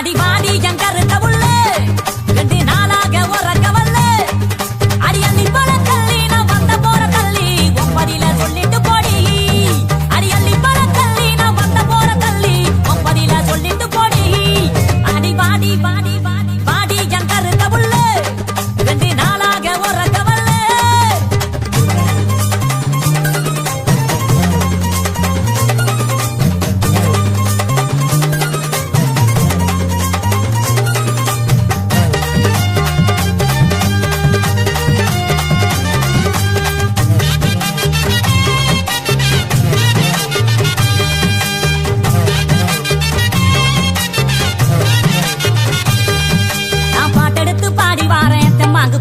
அடி வாடி என் கருத்த உள்ள 2 நாளாக உறக்கவல்ல அடி அள்ளி பழ கள்ளி நான் வந்த போற கள்ளி ஒன்பதில சொல்லிட்டு போடி அடி அள்ளி பழ கள்ளி நான் வந்த போற கள்ளி ஒன்பதில சொல்லிட்டு போடி அடி வாடி வாடி வாடி வாடி என் கருத்த உள்ள 2 நாளாக உறக்கவல்ல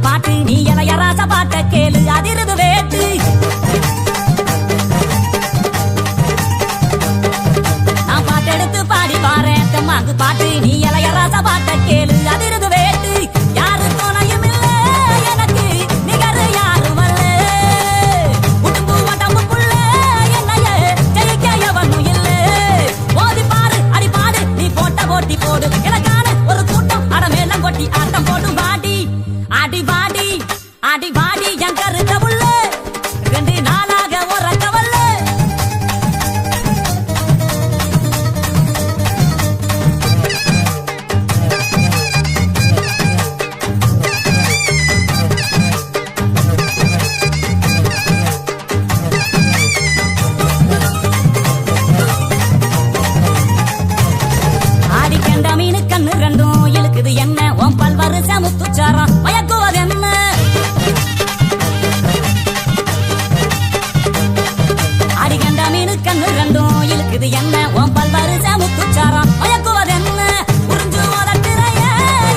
பாட்டு நீ இளையராச பாட்ட கேளு அதிருது வேட்டு நான் பாட்டெடுத்து பாடி வாரேன் தெம்மாங்கு பாட்டு நீ இளையராச பாட்ட கேளு அதிருது வேட்டு யாரு துணையும் இல்ல எனக்கு நிகர் யாரும் அல்ல உடம்பு உடம்புக்குள்ள என்னைய ஜெயிக்க எவனும் இல்ல ஓதி பாரு அடி பாடு நீ போட்ட போட்டி போடு எனக்கான ஒரு கூட்டம் அடமேலம் கொட்டி ஆட்டம் போடும் வாடி அடி வாடி அடி வாடி என் கருத்த உள்ள 2 நாளாக உறக்கவல்ல ஆடி கண்ட மீனு கண்ணு ரெண்டும் இழுக்குது என்ன உன் பல்வரு சமுத்துச்சாரம் மயக்குவது என்ன ஆடி கண்ட மீனு கண்ணு ரெண்டும் இழுக்குது என்ன உன் பல்வரு சமுத்துச்சாரம் மயக்குவது என்ன புரிஞ்சு உதட்டுறைய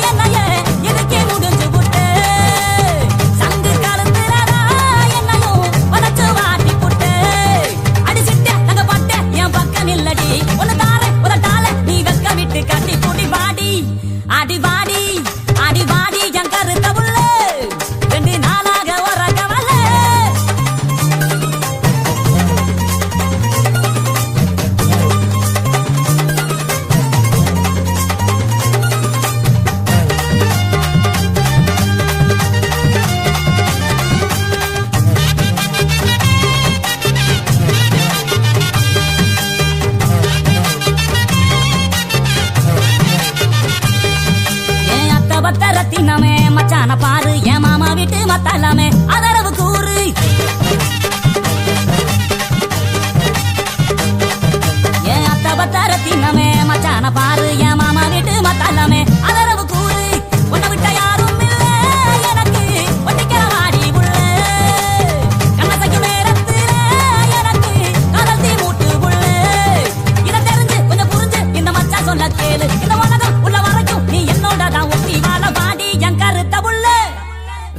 என்னைய இதுக்கே முடிஞ்சு புட்டு சங்கு கலந்துறடா என்னையும் வதச்சு வாட்டி புட்டு அடிச்சிட்ட தங்க பட்ட என் பக்கம் இல்லடி ஒன்னு தார உதட்டால நீ வெக்க விட்டு கட்டி கூடி வாடி அடி வாடி அடி வாடி என் கருத்த உள்ள 2 நாளாக உறக்கவல்ல ரத்தினமே மச்சான பாரு என் மாமா வீட்டு மத்தாலாமே அதரவு கூறு என் அத்த பத்த ரத்தினமே மச்சான பாரு என் மாமா வீட்டு மத்தாலாமே அதரவு கூறு உன்னை விட்ட யாரும் இல்ல எனக்கு ஒட்டிக்கிற வாடி உள்ள கண்ணசைக்கு நேரத்துல எனக்கு காதல் தீ மூட்டு உள்ள இதை தெரிஞ்சு கொஞ்சம் புரிஞ்சு இந்த மச்சா சொல்ல கேளு இந்த உலகம் உள்ள வரைக்கும் நீ என்னோட தான் ஒட்டி வாழ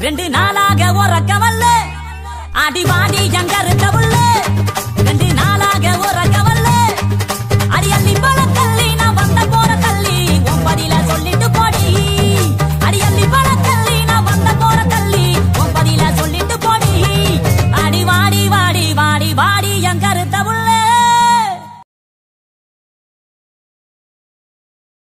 2 நாளாக உறக்கவல்ல அடி வாடி என் கருத்த உள்ள